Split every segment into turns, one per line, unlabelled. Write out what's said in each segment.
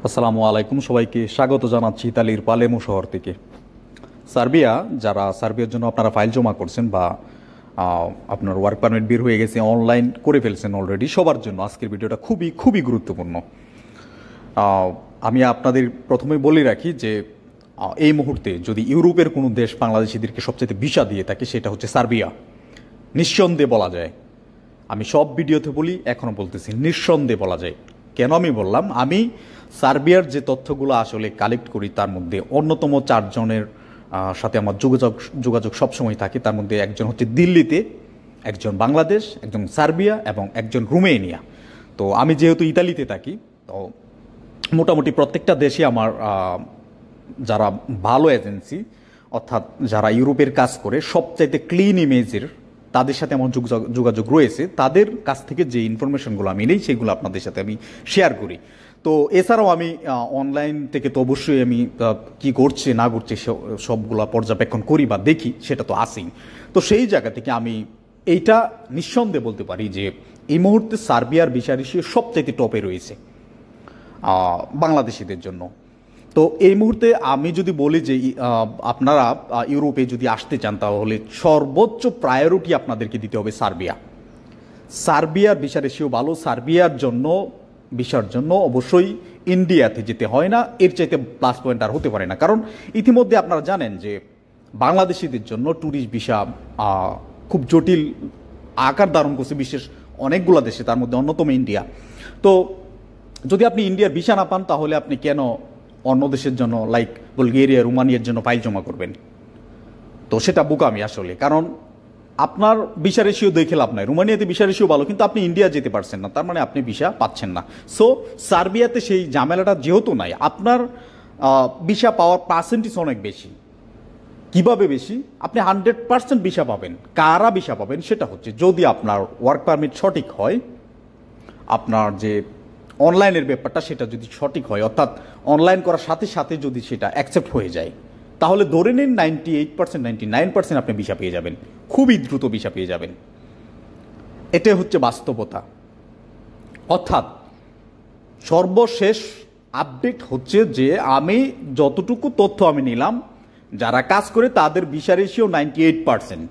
আসসালামু আলাইকুম, সবাইকে স্বাগত জানাচ্ছি ইতালির পালেমো শহর থেকে। সার্বিয়ার জন্য আপনারা ফাইল জমা করছেন বা আপনার ওয়ার্ক পারমিট বের হয়ে গেছে, অনলাইন করে ফেলছেন অলরেডি, সবার জন্য আজকের ভিডিওটা খুবই খুবই গুরুত্বপূর্ণ। আমি আপনাদের প্রথমে বলে রাখি যে এই মুহূর্তে যদি ইউরোপের কোনো দেশ বাংলাদেশিদেরকে সবচেয়ে ভিসা দিয়ে থাকে সেটা হচ্ছে সার্বিয়া। নিঃসন্দেহে বলা যায়, আমি সব ভিডিওতে বলি, এখনও বলতেছি, নিঃসন্দেহে বলা যায়। কেন আমি বললাম? আমি সার্বিয়ার যে তথ্যগুলো আসলে কালেক্ট করি তার মধ্যে অন্যতম চারজনের সাথে আমার যোগাযোগ সবসময় থাকে। তার মধ্যে একজন হচ্ছে দিল্লিতে, একজন বাংলাদেশ, একজন সার্বিয়া এবং একজন রোমেনিয়া। তো আমি যেহেতু ইতালিতে থাকি, তো মোটামুটি প্রত্যেকটা দেশে আমার যারা ভালো এজেন্সি, অর্থাৎ যারা ইউরোপের কাজ করে সবচাইতে ক্লিন ইমেজের, তাদের সাথে আমার যোগাযোগ রয়েছে। তাদের কাছ থেকে যে ইনফরমেশনগুলো আমি নেই সেগুলো আপনাদের সাথে আমি শেয়ার করি। তো এছাড়াও আমি অনলাইন থেকে তো অবশ্যই আমি কি করছে না করছে সবগুলো পর্যবেক্ষণ করি বা দেখি, সেটা তো আসেই। তো সেই জায়গা থেকে আমি এইটা নিঃসন্দেহে বলতে পারি যে এই মুহূর্তে সার্বিয়ার ভিসা রেশিও সবচাইতে টপে রয়েছে বাংলাদেশিদের জন্য। তো এই মুহূর্তে আমি যদি বলি যে আপনারা ইউরোপে যদি আসতে চান তাহলে সর্বোচ্চ প্রায়োরিটি আপনাদেরকে দিতে হবে সার্বিয়ার ভিসা রেশিও ভালো। ভিসার জন্য অবশ্যই ইন্ডিয়াতে যেতে হয় না, এর চাইতে প্লাস পয়েন্ট আর হতে পারে না। কারণ ইতিমধ্যে আপনারা জানেন যে বাংলাদেশিদের জন্য ট্যুরিস্ট ভিসা খুব জটিল আকার ধারণ করছে বিশেষ অনেকগুলো দেশে, তার মধ্যে অন্যতম ইন্ডিয়া। তো যদি আপনি ইন্ডিয়ার ভিসা না পান তাহলে আপনি কেন অন্য দেশের জন্য লাইক বুলগেরিয়া, রোমানিয়ার জন্য ফাইল জমা করবেন? তো সেটা বোকামি আসলে। কারণ আপনার ভিসা রেশিও দেখে লাভ নাই। রোমানিয়াতে ভিসা রেশিও ভালো, কিন্তু আপনি ইন্ডিয়া যেতে পারছেন না, তার মানে আপনি ভিসা পাচ্ছেন না। সো সার্বিয়াতে সেই ঝামেলাটা যেহেতু নাই, আপনার ভিসা পাওয়ার পার্সেন্টেজ অনেক বেশি। কিভাবে বেশি? আপনি 100% ভিসা পাবেন। কারা ভিসা পাবেন? সেটা হচ্ছে যদি আপনার ওয়ার্ক পারমিট সঠিক হয়, আপনার যে অনলাইনের ব্যাপারটা সেটা যদি সঠিক হয়, অর্থাৎ অনলাইন করার সাথে সাথে যদি সেটা অ্যাকসেপ্ট হয়ে যায়, তাহলে ধরে নিন 98%, 99% আপনি ভিসা পেয়ে যাবেন, খুবই দ্রুত ভিসা পেয়ে যাবেন। এটাই হচ্ছে বাস্তবতা। অর্থাৎ সর্বশেষ আপডেট হচ্ছে যে আমি যতটুকু তথ্য আমি নিলাম, যারা কাজ করে তাদের ভিসা রেশিও 98%।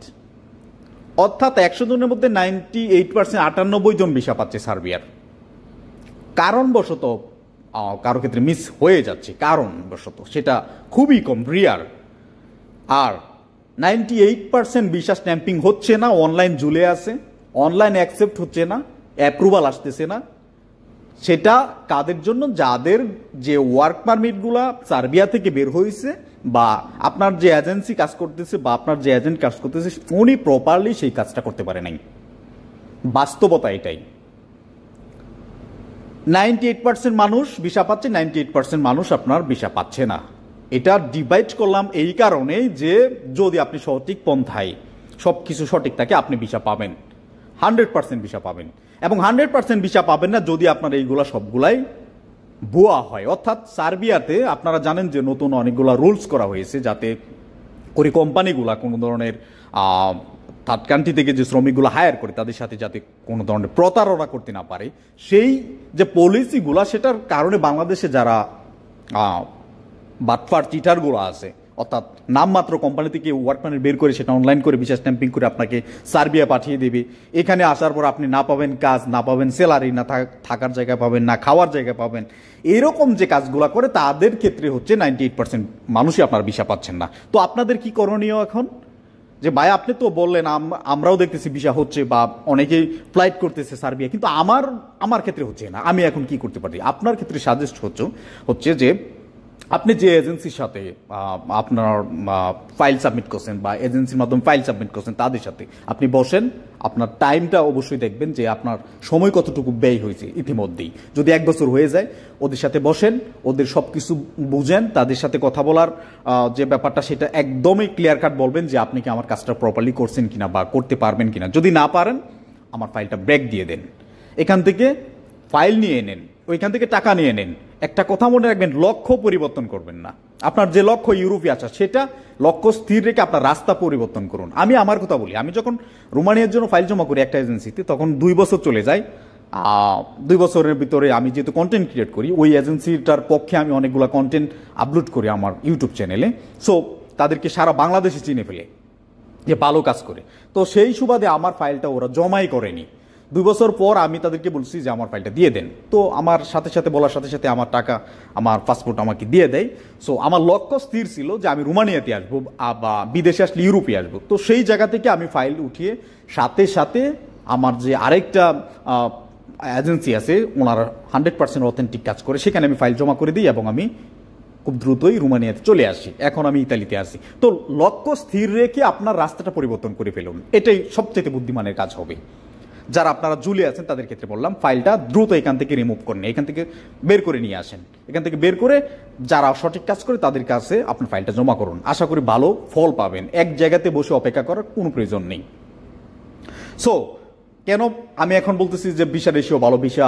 অর্থাৎ 100 জনের মধ্যে 98%, 98 জন ভিসা পাচ্ছে সার্বিয়ার। কারণবশত কারো ক্ষেত্রে মিস হয়ে যাচ্ছে, কারণবশত সেটা খুবই কম, রিয়ার। আর 98% ভিসা স্ট্যাম্পিং হচ্ছে না, অনলাইন ঝুলে আছে, অনলাইন অ্যাকসেপ্ট হচ্ছে না, অ্যাপ্রুভাল আসতেছে না। সেটা কাদের জন্য? যাদের যে ওয়ার্ক পারমিটগুলা সার্বিয়া থেকে বের হয়েছে, বা আপনার যে এজেন্সি কাজ করতেছে বা আপনার যে এজেন্ট কাজ করতেছে উনি প্রপারলি সেই কাজটা করতে পারে নাই। বাস্তবতা এটাই। 98% মানুষ ভিসা পাচ্ছে, 98% মানুষ আপনার ভিসা পাচ্ছে না। এটা ডিভাইড করলাম এই কারণে যে যদি আপনি সঠিক পন্থায় সব কিছু সঠিক থাকে আপনি ভিসা পাবেন, 100% ভিসা পাবেন। এবং 100% ভিসা পাবেন না যদি আপনার এইগুলা সবগুলাই ভুয়া হয়। অর্থাৎ সার্বিয়াতে আপনারা জানেন যে নতুন অনেকগুলো রুলস করা হয়েছে যাতে করে কোম্পানিগুলা কোনো ধরনের থার্ড কান্ট্রি থেকে যে শ্রমিকগুলো হায়ার করে তাদের সাথে যাতে কোনো ধরনের প্রতারণা করতে না পারে, সেই যে পলিসিগুলো, সেটার কারণে বাংলাদেশে যারা বাটফার চিটারগুলো আছে, অর্থাৎ নামমাত্র কোম্পানি থেকে ওয়ার্ক পারমিট বের করে সেটা অনলাইন করে ভিসা স্ট্যাম্পিং করে আপনাকে সার্বিয়া পাঠিয়ে দেবে। এখানে আসার পর আপনি না পাবেন কাজ, না পাবেন স্যালারি, না থাকার জায়গা পাবেন, না খাওয়ার জায়গা পাবেন। এরকম যে কাজগুলো করে তাদের ক্ষেত্রে হচ্ছে 98% মানুষই আপনার ভিসা পাচ্ছেন না। তো আপনাদের কি করণীয় এখন? যে ভাই আপনি তো বললেন, আমরাও দেখতেছি ভিসা হচ্ছে বা অনেকেই ফ্লাইট করতেছে সার্বিয়া, কিন্তু আমার ক্ষেত্রে হচ্ছে না, আমি এখন কি করতে পারি? আপনার ক্ষেত্রে সাজেস্ট হচ্ছে যে আপনি যে এজেন্সির সাথে আপনার ফাইল সাবমিট করছেন বা এজেন্সির মাধ্যমে ফাইল সাবমিট করছেন তাদের সাথে আপনি বসেন। আপনার টাইমটা অবশ্যই দেখবেন যে আপনার সময় কতটুকু ব্যয় হয়েছে ইতিমধ্যেই। যদি 1 বছর হয়ে যায়, ওদের সাথে বসেন, ওদের সব কিছু বুঝেন, তাদের সাথে কথা বলার যে ব্যাপারটা সেটা একদমই ক্লিয়ার কাট বলবেন যে আপনি কি আমার কাজটা প্রপারলি করছেন কিনা বা করতে পারবেন কিনা। যদি না পারেন আমার ফাইলটা ব্রেক দিয়ে দেন, এখান থেকে ফাইল নিয়ে নেন, ওইখান থেকে টাকা নিয়ে নেন। একটা কথা মনে রাখবেন, লক্ষ্য পরিবর্তন করবেন না। আপনার যে লক্ষ্য ইউরোপে আসা, সেটা লক্ষ্য স্থির রেখে আপনার রাস্তা পরিবর্তন করুন। আমি আমার কথা বলি, আমি যখন রোমানিয়ার জন্য ফাইল জমা করি একটা এজেন্সিতে, তখন 2 বছর চলে যায়, 2 বছরের ভিতরে আমি যেহেতু কন্টেন্ট ক্রিয়েট করি, ওই এজেন্সিটার পক্ষে আমি অনেকগুলো কন্টেন্ট আপলোড করি আমার ইউটিউব চ্যানেলে। সো তাদেরকে সারা বাংলাদেশে চিনে ফেলে যে ভালো কাজ করে। তো সেই সুবাদে আমার ফাইলটা ওরা জমাই করেনি। 2 বছর পর আমি তাদেরকে বলছি যে আমার ফাইলটা দিয়ে দেন। তো আমার সাথে সাথে বলার সাথে সাথে আমার টাকা, আমার পাসপোর্ট আমাকে দিয়ে দেয়। সো আমার লক্ষ্য স্থির ছিল যে আমি রোমানিয়াতে আসবো বা বিদেশে আসলে ইউরোপে আসবো। তো সেই জায়গা থেকে আমি ফাইল উঠিয়ে সাথে সাথে আমার যে আরেকটা এজেন্সি আছে, ওনারা 100% অথেন্টিক কাজ করে, সেখানে আমি ফাইল জমা করে দিই এবং আমি খুব দ্রুতই রোমানিয়াতে চলে আসি। এখন আমি ইতালিতে আসি। তো লক্ষ্য স্থির রেখে আপনার রাস্তাটা পরিবর্তন করে ফেলুন, এটাই সবচেয়ে বুদ্ধিমানের কাজ হবে। যারা আপনারা জুলে আছেন তাদের ক্ষেত্রে বললাম, ফাইলটা দ্রুত এখান থেকে রিমুভ করেন, এখান থেকে বের করে নিয়ে আসেন। এখান থেকে বের করে যারা সঠিক কাজ করে তাদের কাছে আপনার ফাইলটা জমা করুন। আশা করি ভালো ফল পাবেন। এক জায়গাতে বসে অপেক্ষা করার কোনো প্রয়োজন নেই। সো কেন আমি এখন বলতেছি যে ভিসা রেশিও ভালো, ভিসা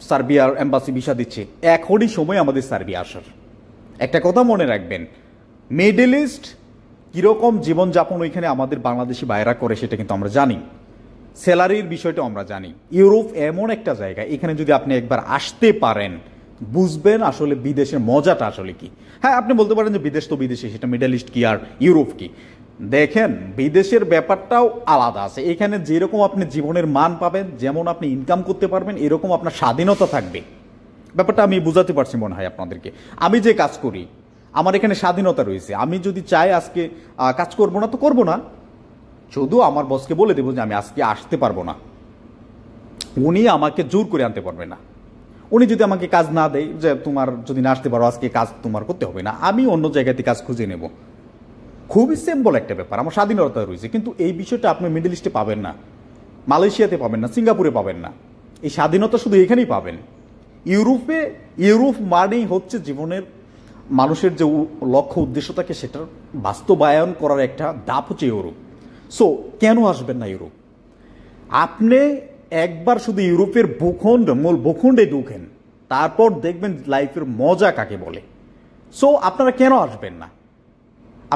সার্বিয়ার এম্বাসি ভিসা দিচ্ছে, এখনই সময় আমাদের সার্বিয়া আসার। একটা কথা মনে রাখবেন, মিডল ইস্ট কীরকম জীবনযাপন ওইখানে আমাদের বাংলাদেশি ভাইরা করে সেটা কিন্তু আমরা জানি, স্যালারির বিষয়টা আমরা জানি। ইউরোপ এমন একটা জায়গা, এখানে যদি আপনি একবার আসতে পারেন বুঝবেন আসলে বিদেশের মজাটা আসলে কি। হ্যাঁ, আপনি বলতে পারেন যে বিদেশ তো বিদেশে, সেটা মিডল ইস্ট কি আর ইউরোপ কি। দেখেন, বিদেশের ব্যাপারটাও আলাদা আছে। এখানে যেরকম আপনি জীবনের মান পাবেন, যেমন আপনি ইনকাম করতে পারবেন, এরকম আপনার স্বাধীনতা থাকবে। ব্যাপারটা আমি বুঝাতে পারছি মনে হয় আপনাদেরকে। আমি যে কাজ করি, আমার এখানে স্বাধীনতা রয়েছে। আমি যদি চাই আজকে কাজ করব না তো করব না, শুধু আমার বসকে বলে দেবো যে আমি আজকে আসতে পারবো না, উনি আমাকে জোর করে আনতে পারবে না। উনি যদি আমাকে কাজ না দেয় যে তোমার যদি না আসতে পারো আজকে কাজ তোমার করতে হবে না, আমি অন্য জায়গাতে কাজ খুঁজে নেব। খুবই সিম্পল একটা ব্যাপার, আমার স্বাধীনতা রয়েছে। কিন্তু এই বিষয়টা আপনি মিডল ইস্টে পাবেন না, মালয়েশিয়াতে পাবেন না, সিঙ্গাপুরে পাবেন না। এই স্বাধীনতা শুধু এখানেই পাবেন। ইউরোপ মানেই হচ্ছে জীবনের মানুষের যে লক্ষ্য উদ্দেশ্য থাকে সেটার বাস্তবায়ন করার একটা ধাপ হচ্ছে ইউরোপ। সো কেন আসবেন না ইউরোপ? আপনি একবার শুধু ইউরোপের মূল ভূখণ্ডে ঢুকেন, তারপর দেখবেন লাইফের মজা কাকে বলে। সো আপনারা কেন আসবেন না?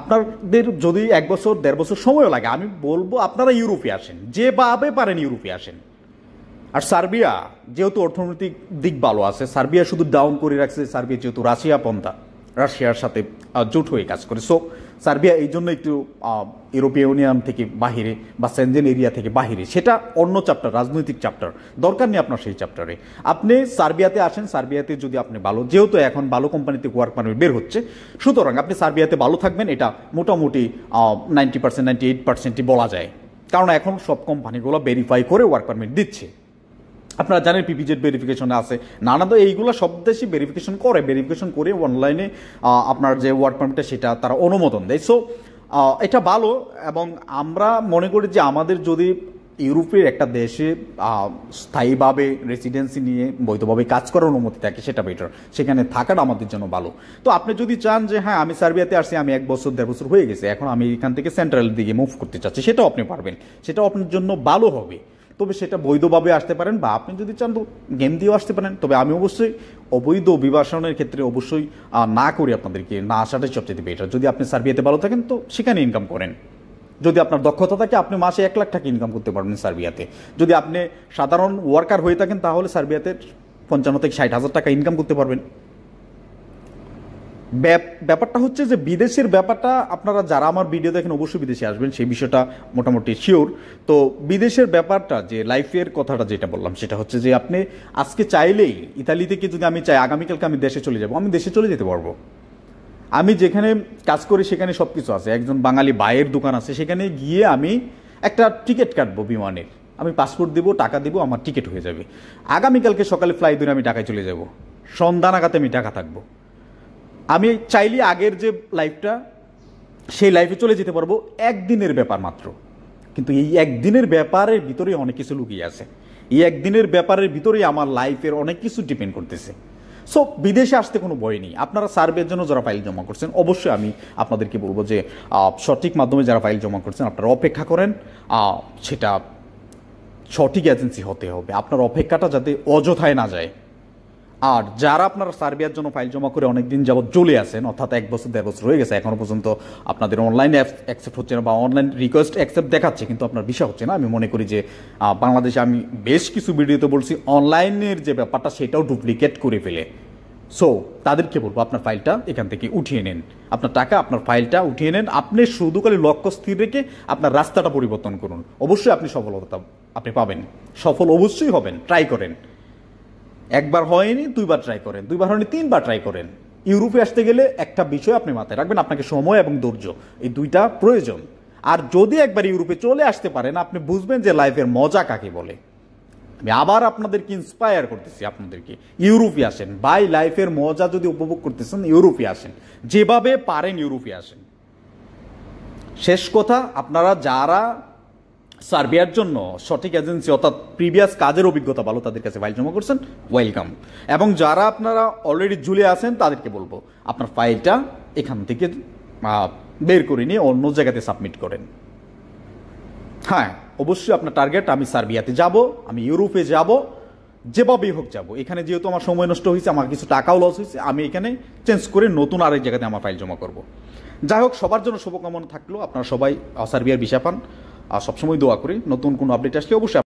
আপনাদের যদি 1 বছর 1.5 বছর সময় লাগে, আমি বলবো আপনারা ইউরোপে আসেন, যেভাবে পারেন ইউরোপে আসেন। আর সার্বিয়া যেহেতু অর্থনৈতিক দিক ভালো আছে, সার্বিয়া শুধু ডাউন করে রাখছে, সার্বিয়া যেহেতু রাশিয়ার সাথে জোট হয়ে কাজ করে। সো সার্বিয়া এই জন্য একটু ইউরোপীয় ইউনিয়ন থেকে বাহিরে বা সেনজেন এরিয়া থেকে বাহিরে, সেটা অন্য চ্যাপ্টার, রাজনৈতিক চ্যাপ্টার, দরকার নেই আপনার সেই চ্যাপ্টারে। আপনি সার্বিয়াতে আসেন, সার্বিয়াতে যদি আপনি ভালো, যেহেতু এখন ভালো কোম্পানিতে ওয়ার্ক পারমিট বের হচ্ছে, সুতরাং আপনি সার্বিয়াতে ভালো থাকবেন, এটা মোটামুটি 90% 98%ই বলা যায়। কারণ এখন সব কোম্পানিগুলো ভেরিফাই করে ওয়ার্ক পারমিট দিচ্ছে। আপনারা জানেন পিপিজেড ভেরিফিকেশনে আছে, নানা তো এইগুলো সব দেশই ভেরিফিকেশন করে অনলাইনে আপনার যে ওয়ার্ক পারমিটটা সেটা তারা অনুমোদন দেয়। সো এটা ভালো। এবং আমরা মনে করি যে আমাদের যদি ইউরোপের একটা দেশে স্থায়ীভাবে রেসিডেন্সি নিয়ে বৈধভাবে কাজ করার অনুমতি থাকে, সেটা বেটার, সেখানে থাকাটা আমাদের জন্য ভালো। তো আপনি যদি চান যে হ্যাঁ আমি সার্বিয়াতে আসছি, আমি 1 বছর 1.5 বছর হয়ে গেছে, এখন আমি এখান থেকে সেন্ট্রালের দিকে মুভ করতে চাচ্ছি, সেটাও আপনি পারবেন, সেটাও আপনার জন্য ভালো হবে। তবে সেটা বৈধভাবে আসতে পারেন, বা আপনি যদি চান তো গেম দিয়েও আসতে পারেন। তবে আমি অবশ্যই অবৈধ অভিবাসনের ক্ষেত্রে অবশ্যই না করি, আপনাদেরকে না আসাটাই সবচেয়ে বেটার। যদি আপনি সার্বিয়াতে ভালো থাকেন তো সেখানে ইনকাম করেন। যদি আপনার দক্ষতা থাকে আপনি মাসে 1 লাখ টাকা ইনকাম করতে পারবেন সার্বিয়াতে। যদি আপনি সাধারণ ওয়ার্কার হয়ে থাকেন তাহলে সার্বিয়াতে 55 থেকে 60 হাজার টাকা ইনকাম করতে পারবেন। ব্যাপারটা হচ্ছে যে বিদেশের ব্যাপারটা, আপনারা যারা আমার ভিডিও দেখেন অবশ্যই বিদেশে আসবেন, সেই বিষয়টা মোটামুটি শিওর। তো বিদেশের ব্যাপারটা, যে লাইফের কথাটা যেটা বললাম, সেটা হচ্ছে যে আপনি আজকে চাইলেই ইতালি থেকে যদি আমি চাই আগামীকালকে আমি দেশে চলে যাব, আমি দেশে চলে যেতে পারবো। আমি যেখানে কাজ করি সেখানে সব কিছু আছে, একজন বাঙালি ভাইয়ের দোকান আছে, সেখানে গিয়ে আমি একটা টিকিট কাটবো বিমানের, আমি পাসপোর্ট দিব, টাকা দিব, আমার টিকিট হয়ে যাবে। আগামীকালকে সকালে ফ্লাইট ধরে আমি ঢাকায় চলে যাব, সন্ধ্যা নাগাতে আমি ঢাকা থাকবো। আমি চাইলে আগের যে লাইফটা সেই লাইফে চলে যেতে পারবো, 1 দিনের ব্যাপার মাত্র। কিন্তু এই 1 দিনের ব্যাপারের ভিতরেই অনেক কিছু লুকিয়ে আছে। এই 1 দিনের ব্যাপারের ভিতরেই আমার লাইফের অনেক কিছু ডিপেন্ড করতেছে। সো বিদেশে আসতে কোনো ভয় নেই। আপনারা সার্ভের জন্য যারা ফাইল জমা করছেন, অবশ্যই আমি আপনাদেরকে বলবো যে সঠিক মাধ্যমে যারা ফাইল জমা করছেন আপনারা অপেক্ষা করেন, সেটা সঠিক এজেন্সি হতে হবে। আপনার অপেক্ষাটা যাতে অযথায় না যায়। আর যারা আপনারা সার্বিয়ার জন্য ফাইল জমা করে অনেক দিন যাবত চলে আসেন, অর্থাৎ 1 বছর 1.5 বছর হয়ে গেছে, এখনো পর্যন্ত আপনাদের অনলাইনে অ্যাকসেপ্ট হচ্ছে না বা অনলাইন রিকোয়েস্ট অ্যাকসেপ্ট দেখাচ্ছে কিন্তু আপনার ভিসা হচ্ছে না, আমি মনে করি যে বাংলাদেশে আমি বেশ কিছু ভিডিওতে বলছি অনলাইনের যে ব্যাপারটা সেটাও ডুপ্লিকেট করে ফেলে। সো তাদেরকে বলবো আপনার ফাইলটা এখান থেকে উঠিয়ে নেন, আপনার টাকা আপনার ফাইলটা উঠিয়ে নেন। আপনি শুধু খালি লক্ষ্য স্থির রেখে আপনার রাস্তাটা পরিবর্তন করুন, অবশ্যই আপনি সফলতা আপনি পাবেন, সফল অবশ্যই হবেন। ট্রাই করেন, একবার হয়নি 2বার ট্রাই করেন, 2বার হয়নি 3বার ট্রাই করেন। ইউরোপে আসতে গেলে একটা বিষয় আপনি মাথায় রাখবেন, আপনাকে সময় এবং ধৈর্য এই দুইটা প্রয়োজন। আর যদি একবার ইউরোপে চলে আসতে পারেন আপনি বুঝবেন যে লাইফের মজা কাকে বলে। আমি আবার আপনাদেরকে ইন্সপায়ার করতেছি, আপনাদেরকে ইউরোপে আসেন ভাই, লাইফের মজা যদি উপভোগ করতেছেন ইউরোপে আসেন, যেভাবে পারেন ইউরোপে আসেন। শেষ কথা, আপনারা যারা সার্বিয়ার জন্য সঠিক এজেন্সি অর্থাৎ প্রিভিয়াস কাজের অভিজ্ঞতা ভালো তাদের কাছে ফাইল জমা করছেন, ওয়েলকাম। এবং যারা আপনারা অলরেডি ঝুলে আছেন তাদেরকে বলবো আপনার ফাইলটা এখান থেকে বের করে নিয়ে অন্য জায়গাতে সাবমিট করেন। হ্যাঁ, অবশ্যই আপনার টার্গেট আমি সার্বিয়াতে যাব, আমি ইউরোপে যাব, যেভাবেই হোক যাব। এখানে যেহেতু আমার সময় নষ্ট হয়েছে, আমার কিছু টাকাও লস হয়েছে, আমি এখানে চেঞ্জ করে নতুন আরেক জায়গাতে আমার ফাইল জমা করব। যাই হোক, সবার জন্য শুভকামনা থাকলো, আপনারা সবাই সার্বিয়ার ভিসা পান। আর সবসময় দোয়া করি নতুন কোনো আপডেট আসলে অবশ্যই